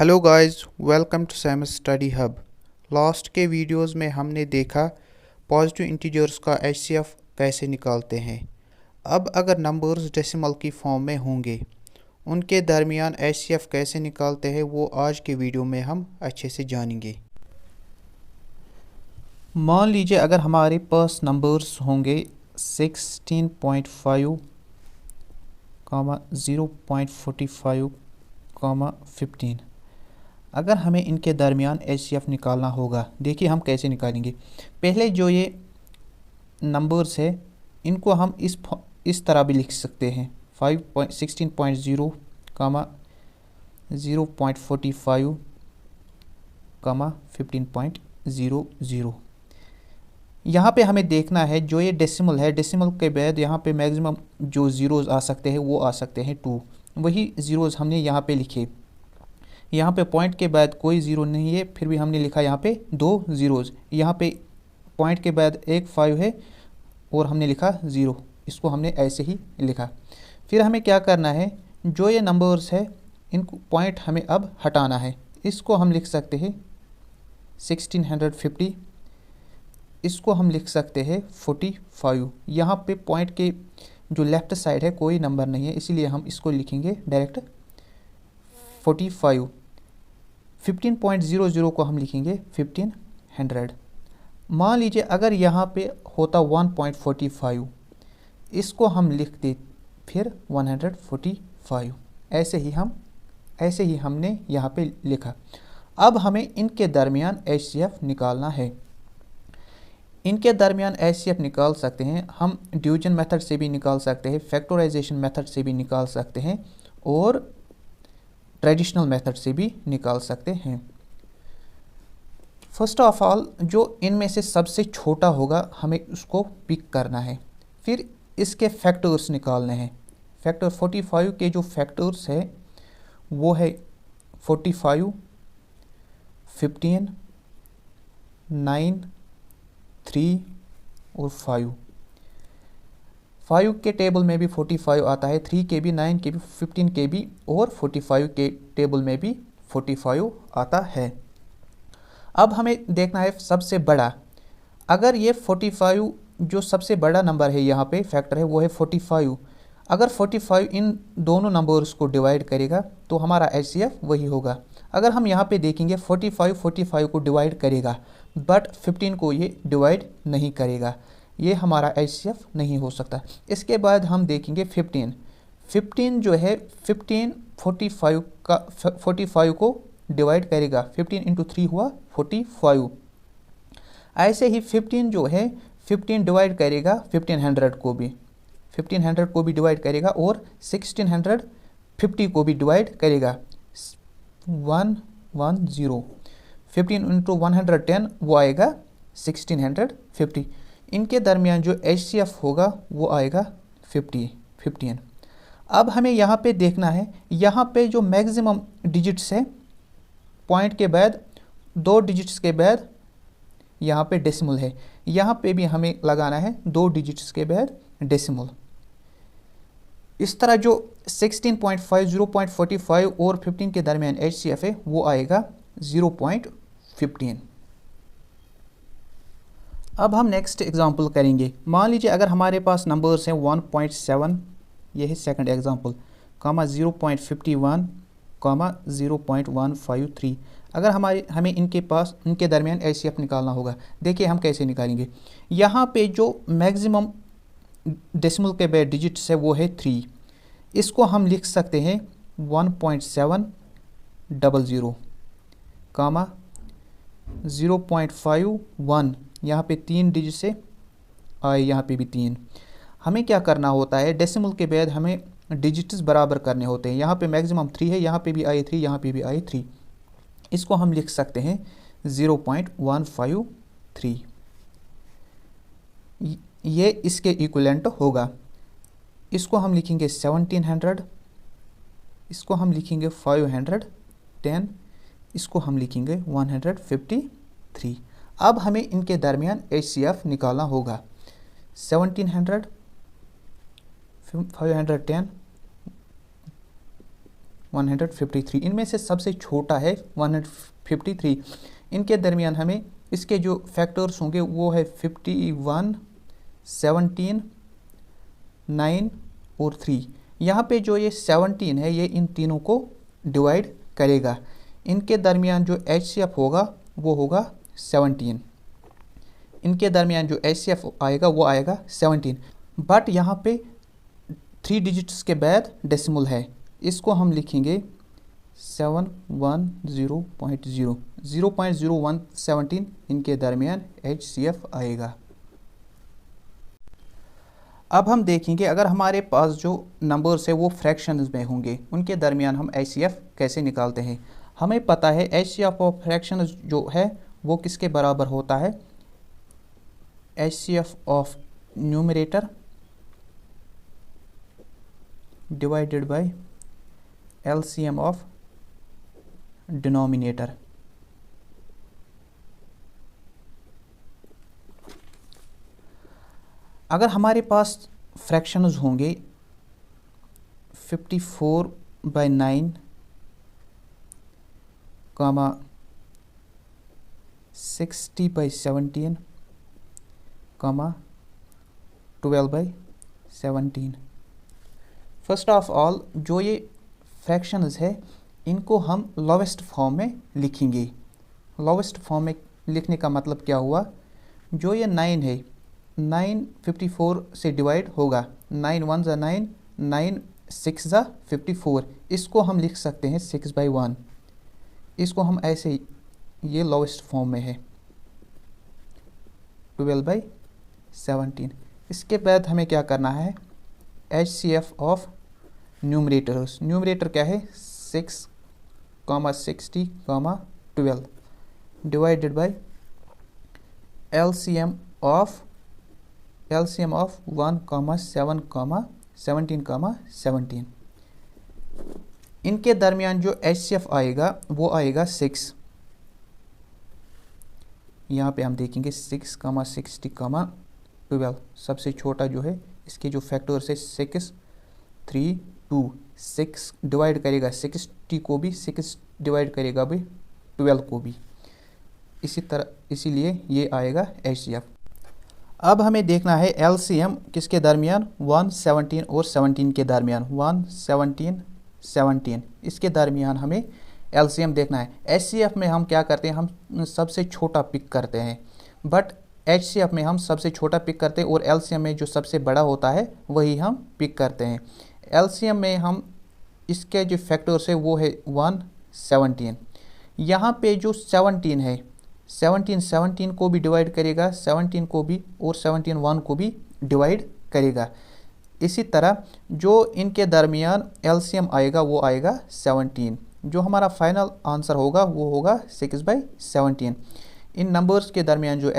Hello guys, welcome to Sams study hub. Last के videos में हमने देखा पॉजिटिव इंटीजर्स का एचसीएफ कैसे निकालते हैं। अब अगर नंबर्स डेसिमल की फॉर्म में होंगे, उनके दरमियान एचसीएफ कैसे निकालते हैं वो आज के वीडियो में हम अच्छे से जानेंगे। मान लीजिए अगर हमारे पास नंबर्स होंगे 16.5, 0.45, 15। अगर हमें इनके दरमियान एचसीएफ निकालना होगा, देखिए हम कैसे निकालेंगे। पहले जो ये नंबर्स है इनको हम इस तरह भी लिख सकते हैं 16.0, 0.45, 15.00। यहाँ पे हमें देखना है जो ये डेसिमल है, डेसिमल के बाद यहाँ पे मैक्सिमम जो ज़ीरोज़ आ सकते हैं वो आ सकते हैं 2। वही ज़ीरोज़ हमने यहाँ पे लिखे। यहाँ पे पॉइंट के बाद कोई ज़ीरो नहीं है, फिर भी हमने लिखा यहाँ पे 2 ज़ीरोज़। यहाँ पे पॉइंट के बाद एक 5 है और हमने लिखा 0। इसको हमने ऐसे ही लिखा। फिर हमें क्या करना है, जो ये नंबर्स है इनको पॉइंट हमें अब हटाना है। इसको हम लिख सकते हैं 1650, इसको हम लिख सकते हैं 45। यहाँ पे पॉइंट के जो लेफ़्ट साइड है कोई नंबर नहीं है, इसीलिए हम इसको लिखेंगे डायरेक्ट 45। 15.00 को हम लिखेंगे 1500। मान लीजिए अगर यहाँ पे होता 1.45, इसको हम लिखते फिर 145। ऐसे ही हमने यहाँ पे लिखा। अब हमें इनके दरमियान एचसीएफ निकालना है। इनके दरमियान एचसीएफ निकाल सकते हैं हम डिवीजन मेथड से भी निकाल सकते हैं, फैक्टराइजेशन मेथड से भी निकाल सकते हैं और ट्रेडिशनल मेथड से भी निकाल सकते हैं। फर्स्ट ऑफ ऑल जो इनमें से सबसे छोटा होगा हमें उसको पिक करना है, फिर इसके फैक्टर्स निकालने हैं। फैक्टर 45 के जो फैक्टर्स है वो है 45, 15, 9, 3 और 5 के टेबल में भी 45 आता है, 3 के भी, 9 के भी, 15 के भी और 45 के टेबल में भी 45 आता है। अब हमें देखना है सबसे बड़ा। अगर ये 45 जो सबसे बड़ा नंबर है यहाँ पे फैक्टर है वो है 45। अगर 45 इन दोनों नंबर्स को डिवाइड करेगा तो हमारा एचसीएफ वही होगा। अगर हम यहाँ पे देखेंगे 45 को डिवाइड करेगा बट 15 को ये डिवाइड नहीं करेगा, ये हमारा एचसीएफ नहीं हो सकता। इसके बाद हम देखेंगे 15 जो है 15 45 को डिवाइड करेगा। 15 इंटू 3 हुआ 45। ऐसे ही 15 जो है 15 डिवाइड करेगा 1500 को भी, 1500 को भी डिवाइड करेगा और 1650 को भी डिवाइड करेगा। 110 15 इंटू 110 वो आएगा 1650। इनके दरमियान जो एचसीएफ होगा वो आएगा 15। अब हमें यहाँ पे देखना है, यहाँ पे जो मैक्सिमम डिजिट्स है पॉइंट के बाद 2 डिजिट्स के बाद यहाँ पे डेसिमल है, यहाँ पे भी हमें लगाना है 2 डिजिट्स के बाद डेसिमल। इस तरह जो 16.5, 0.45 और 15 के दरमियान एचसीएफ है वो आएगा 0.15। अब हम नेक्स्ट एग्जांपल करेंगे। मान लीजिए अगर हमारे पास नंबर्स हैं 1.7, ये है सेकंड एग्जांपल, 0.51, 0.153। अगर हमें इनके दरमियान एचसीएफ निकालना होगा, देखिए हम कैसे निकालेंगे। यहाँ पे जो मैक्सिमम डेसिमल के बाद डिजिट्स है वो है 3। इसको हम लिख सकते हैं 1.700, 0.51, यहाँ पे 3 डिजिट से आए, यहाँ पे भी 3। हमें क्या करना होता है, डेसिमल के बाद हमें डिजिट्स बराबर करने होते हैं। यहाँ पे मैक्सिमम 3 है, यहाँ पे भी आए 3, यहाँ पे भी आए 3। इसको हम लिख सकते हैं 0.153। ये इसके इक्विवेलेंट होगा। इसको हम लिखेंगे 1700, इसको हम लिखेंगे 510, इसको हम लिखेंगे 153। अब हमें इनके दरमियान एचसीएफ निकालना होगा। 1700, 510, 153। इनमें से सबसे छोटा है 153। इनके दरमियान हमें इसके जो फैक्टर्स होंगे वो है 51, 17, 9 और 3। यहाँ पे जो ये 17 है ये इन तीनों को डिवाइड करेगा। इनके दरमियान जो HCF होगा वो होगा 17। इनके दरमियान जो HCF आएगा वो आएगा 17। बट यहाँ पे 3 डिजिट्स के बाद डेसिमल है, इसको हम लिखेंगे 710.0 0.0117 इनके दरमियान HCF आएगा। अब हम देखेंगे अगर हमारे पास जो नंबर्स है वो फ्रैक्शंस में होंगे, उनके दरमियान हम HCF कैसे निकालते हैं। हमें पता है HCF ऑफ फ्रैक्शंस जो है वो किसके बराबर होता है, HCF of numerator divided by LCM of denominator. अगर हमारे पास फ्रैक्शंस होंगे 54/9, 60/17, 12/17। फर्स्ट ऑफ ऑल जो ये फ्रैक्शंस है इनको हम लोवेस्ट फॉर्म में लिखेंगे। लोवेस्ट फॉर्म में लिखने का मतलब क्या हुआ, जो ये 9 है 9 54 से डिवाइड होगा, 9 1 ज़ा 9, 9 6 ज़ा 54। इसको हम लिख सकते हैं 6/1। इसको हम ऐसे ये लोवेस्ट फॉर्म में है 12/17। इसके बाद हमें क्या करना है, HCF ऑफ न्यूमरेटर्स। न्यूमरेटर क्या है 6, 60, 12 डिवाइडेड बाय LCM ऑफ 1, 7, 17, 17। इनके दरमियान जो HCF आएगा वो आएगा 6। यहाँ पे हम देखेंगे 6, 60, 12। सबसे छोटा जो है इसके जो फैक्टर्स है 6, 3, 2। 6 डिवाइड करेगा 60 को भी, 6 डिवाइड करेगा भी 12 को भी। इसी तरह इसीलिए ये आएगा HCF। अब हमें देखना है LCM किसके दरमियान, 1, 17 और 17 के दरमियान। 1, 17, 17 इसके दरमियान हमें LCM देखना है। HCF में हम क्या करते हैं, हम सबसे छोटा पिक करते हैं, बट HCF में हम सबसे छोटा पिक करते हैं और LCM में जो सबसे बड़ा होता है वही हम पिक करते हैं। LCM में हम इसके जो फैक्टर्स है वो है 1, 17। यहाँ पे जो 17 है 17 को भी डिवाइड करेगा, 17 को भी, और 17 1 को भी डिवाइड करेगा। इसी तरह जो इनके दरमियान LCM आएगा वो आएगा 17। जो हमारा फाइनल आंसर होगा वो होगा 6/17। इन नंबर्स के दरमियान जो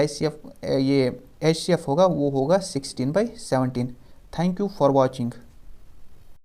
HCF होगा वो होगा 16/17। Thank you for watching.